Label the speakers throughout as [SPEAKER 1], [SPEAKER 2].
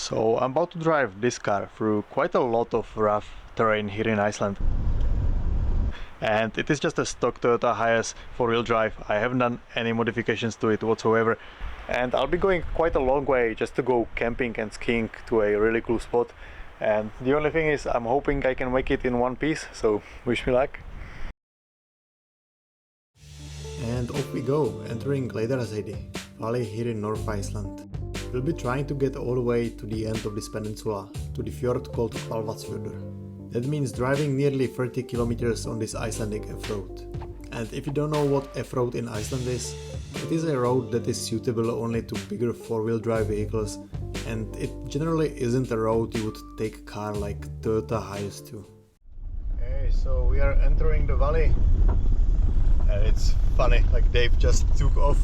[SPEAKER 1] So I'm about to drive this car through quite a lot of rough terrain here in Iceland. And it is just a stock Toyota Hiace 4-wheel drive. I haven't done any modifications to it whatsoever. And I'll be going quite a long way just to go camping and skiing to a really cool spot. And the only thing is, I'm hoping I can make it in one piece, so wish me luck. And off we go, entering Gleiðaráseyri valley here in North Iceland. We'll be trying to get all the way to the end of this peninsula, to the fjord called Hvalvatnsfjörður. That means driving nearly 30 kilometers on this Icelandic F-road. And if you don't know what F-road in Iceland is, it is a road that is suitable only to bigger 4-wheel drive vehicles, and it generally isn't a road you would take a car like Toyota Hiace to. Okay, so we are entering the valley. And it's funny, like Dave just took off.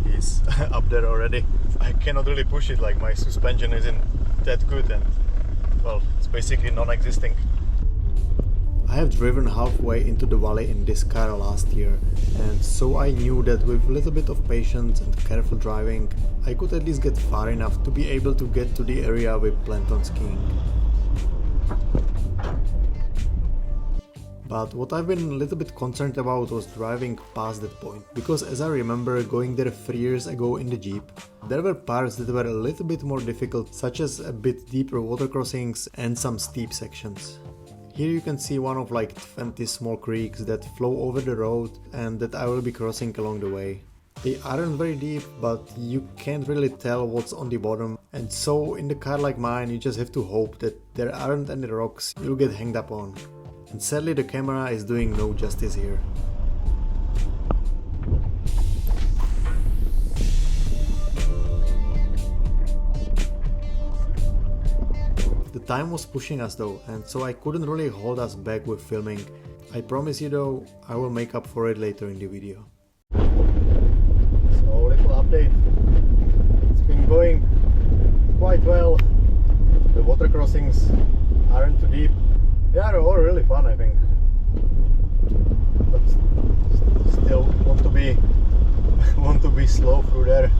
[SPEAKER 1] He's up there already. I cannot really push it, like my suspension isn't that good and well, it's basically non-existing. I have driven halfway into the valley in this car last year, and so I knew that with a little bit of patience and careful driving, I could at least get far enough to be able to get to the area we planned on skiing. But what I've been a little bit concerned about was driving past that point, because as I remember going there 3 years ago in the Jeep, there were parts that were a little bit more difficult, such as a bit deeper water crossings and some steep sections. Here you can see one of like 20 small creeks that flow over the road and that I will be crossing along the way. They aren't very deep, but you can't really tell what's on the bottom, and so in a car like mine you just have to hope that there aren't any rocks you'll get hanged up on. And sadly the camera is doing no justice here. The time was pushing us though, and so I couldn't really hold us back with filming. I promise you though, I will make up for it later in the video. So little update. It's been going quite well. The water crossings aren't too deep. Yeah, they're all really fun, I think. But still want to be slow through there.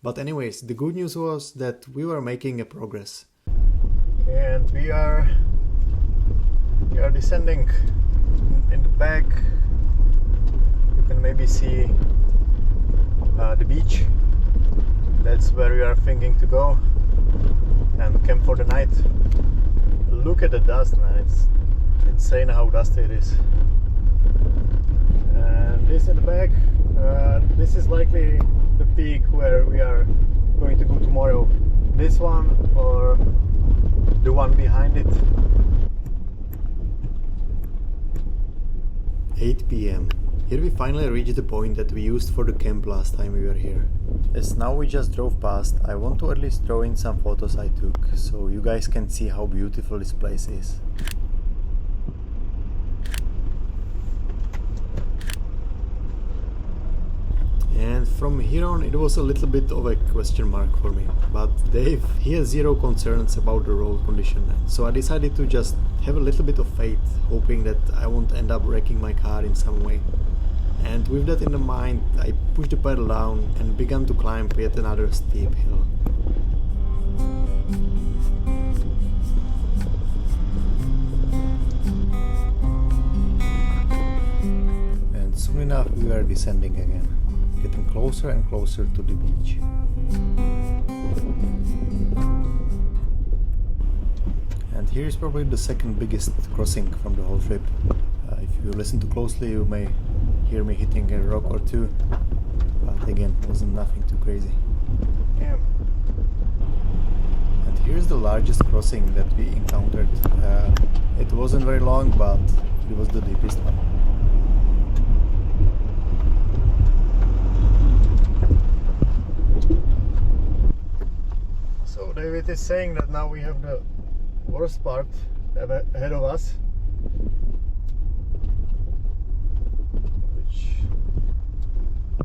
[SPEAKER 1] But anyways, the good news was that we were making a progress. And we are descending. In the back you can maybe see the beach. That's where we are thinking to go and camp for the night. Look at the dust, man, it's insane how dusty it is. And this in the back, this is likely the peak where we are going to go tomorrow. This one or the one behind it. 8 PM. Here we finally reached the point that we used for the camp last time we were here. As now we just drove past, I want to at least throw in some photos I took, so you guys can see how beautiful this place is. And from here on it was a little bit of a question mark for me, but Dave, he has zero concerns about the road condition, so I decided to just have a little bit of faith, hoping that I won't end up wrecking my car in some way. And with that in mind, I pushed the pedal down and began to climb yet another steep hill. And soon enough we were descending again, getting closer and closer to the beach. And here is probably the second biggest crossing from the whole trip. If you listen too closely you may hear me hitting a rock or two, but again, it wasn't nothing too crazy. Yeah. And here's the largest crossing that we encountered. It wasn't very long, but it was the deepest one. So David is saying that now we have the worst part ahead of us.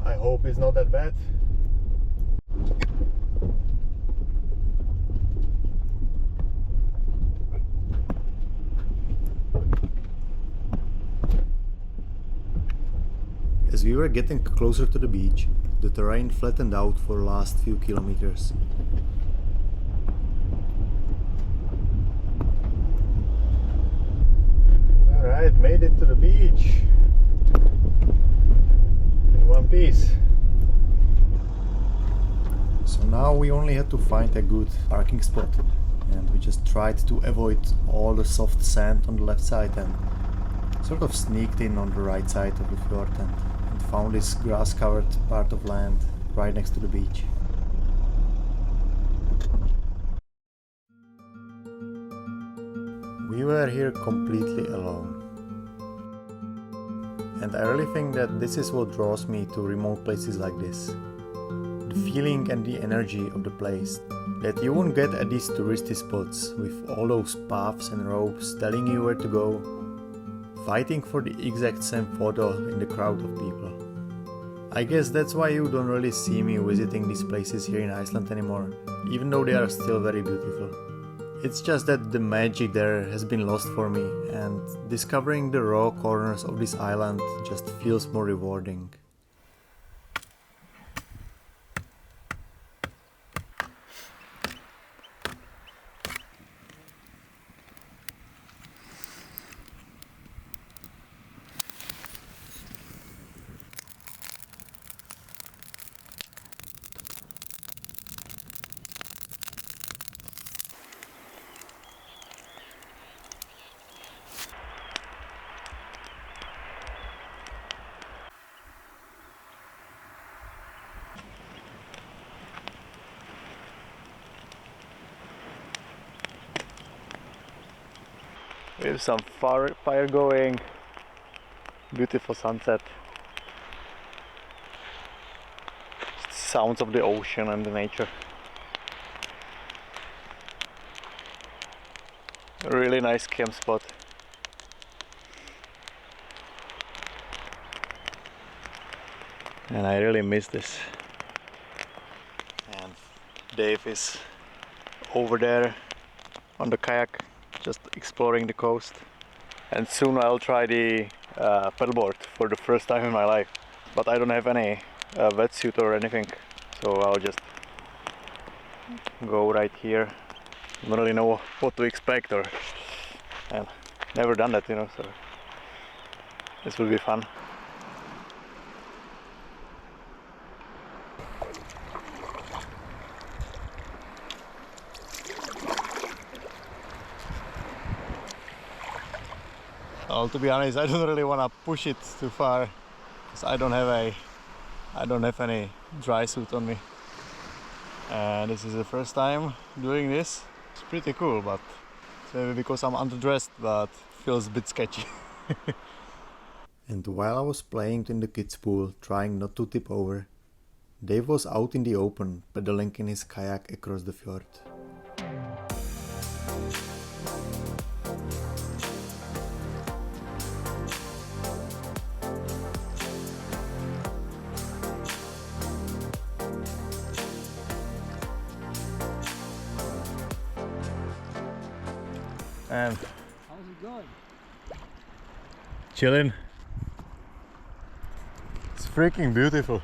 [SPEAKER 1] I hope it's not that bad. As we were getting closer to the beach, the terrain flattened out for the last few kilometers. Alright, made it to the beach in one piece. So now we only had to find a good parking spot, and we just tried to avoid all the soft sand on the left side and sort of sneaked in on the right side of the fjord and found this grass covered part of land right next to the beach. We were here completely alone. And I really think that this is what draws me to remote places like this. The feeling and the energy of the place that you won't get at these touristy spots with all those paths and ropes telling you where to go, fighting for the exact same photo in the crowd of people. I guess that's why you don't really see me visiting these places here in Iceland anymore, even though they are still very beautiful. It's just that the magic there has been lost for me, and discovering the raw corners of this island just feels more rewarding. With some fire going, beautiful sunset, sounds of the ocean and the nature. A really nice camp spot. And I really miss this. And Dave is over there on the kayak, just exploring the coast. And soon I'll try the paddleboard for the first time in my life. But I don't have any wetsuit or anything, so I'll just go right here. I don't really know what to expect, and never done that, so this will be fun. Well, to be honest, I don't really want to push it too far because I don't have any dry suit on me. And this is the first time doing this. It's pretty cool, but it's maybe because I'm underdressed, but feels a bit sketchy. And while I was playing in the kids' pool, trying not to tip over, Dave was out in the open, pedaling in his kayak across the fjord. And
[SPEAKER 2] how's it going?
[SPEAKER 1] Chilling. It's freaking beautiful.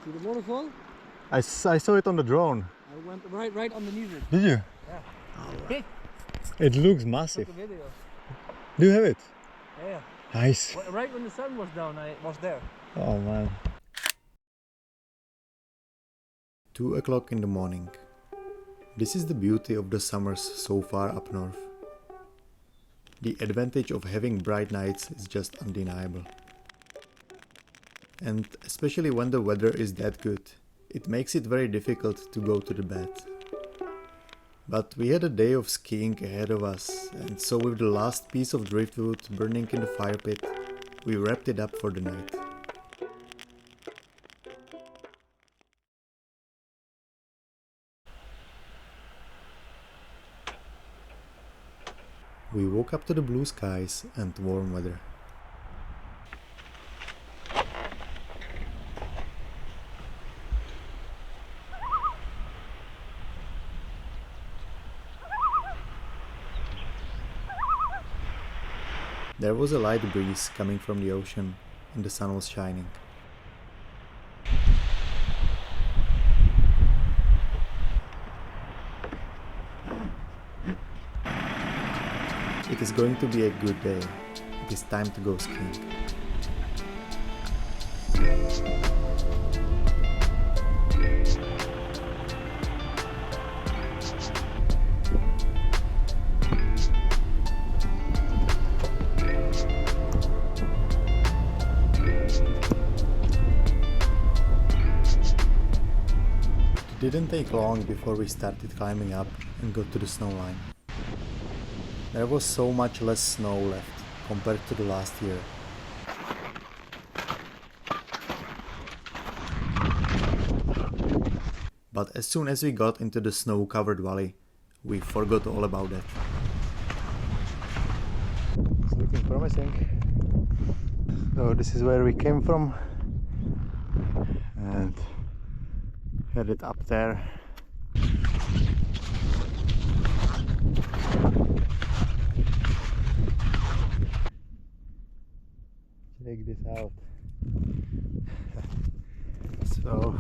[SPEAKER 2] See the waterfall?
[SPEAKER 1] I saw it on the drone.
[SPEAKER 2] I went right underneath it.
[SPEAKER 1] Did you?
[SPEAKER 2] Yeah.
[SPEAKER 1] It looks massive.
[SPEAKER 2] Took a video.
[SPEAKER 1] Do you have it?
[SPEAKER 2] Yeah.
[SPEAKER 1] Nice.
[SPEAKER 2] Right when the sun was down, I was there.
[SPEAKER 1] Oh man. 2 o'clock in the morning. This is the beauty of the summers so far up north. The advantage of having bright nights is just undeniable. And especially when the weather is that good, it makes it very difficult to go to the bed. But we had a day of skiing ahead of us, and so with the last piece of driftwood burning in the fire pit, we wrapped it up for the night. We woke up to the blue skies and warm weather. There was a light breeze coming from the ocean and the sun was shining. It is going to be a good day. It is time to go skiing. It didn't take long before we started climbing up and got to the snow line. There was so much less snow left compared to the last year. But as soon as we got into the snow-covered valley, we forgot all about that. It's looking promising. So this is where we came from and headed up there. Check this out. So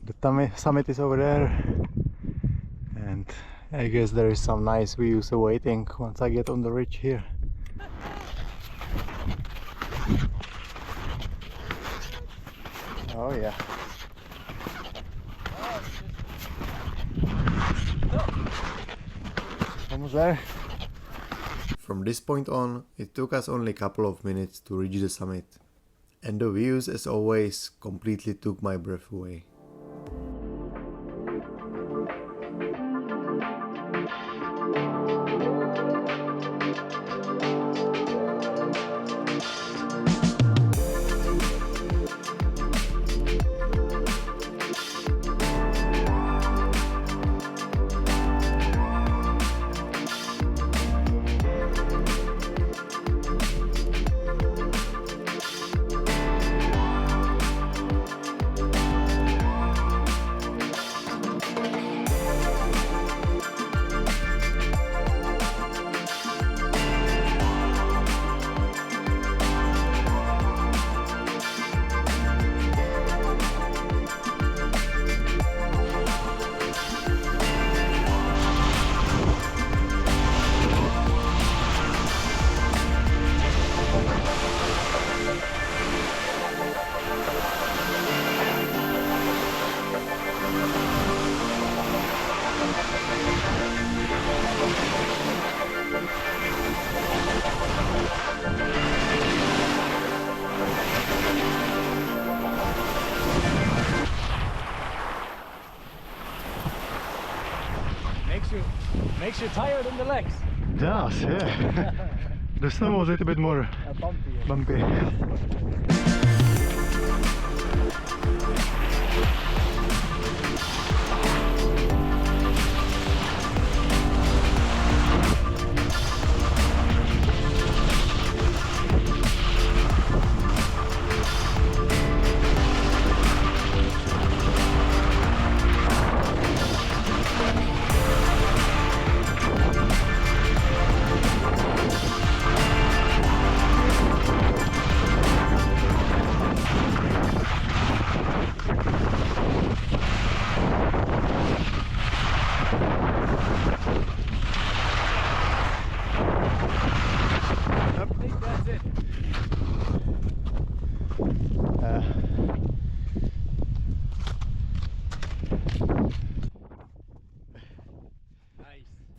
[SPEAKER 1] the summit is over there, and I guess there is some nice views awaiting once I get on the ridge here. Oh yeah. Almost there. From this point on, it took us only a couple of minutes to reach the summit, and the views, as always, completely took my breath away.
[SPEAKER 2] Makes you tired in the legs.
[SPEAKER 1] It does, yeah. The snow was a little bit more bumpy.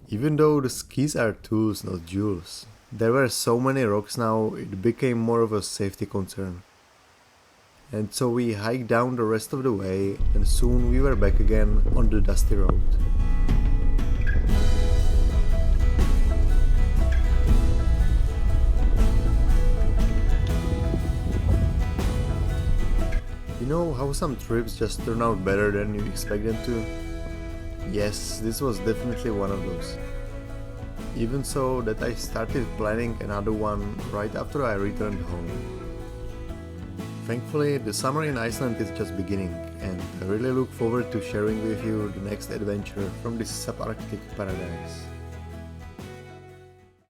[SPEAKER 1] Even though the skis are tools, not jewels, there were so many rocks now it became more of a safety concern. And so we hiked down the rest of the way, and soon we were back again on the dusty road. You know how some trips just turn out better than you expect them to? Yes, this was definitely one of those. Even so that I started planning another one right after I returned home. Thankfully, the summer in Iceland is just beginning, and I really look forward to sharing with you the next adventure from this subarctic paradise.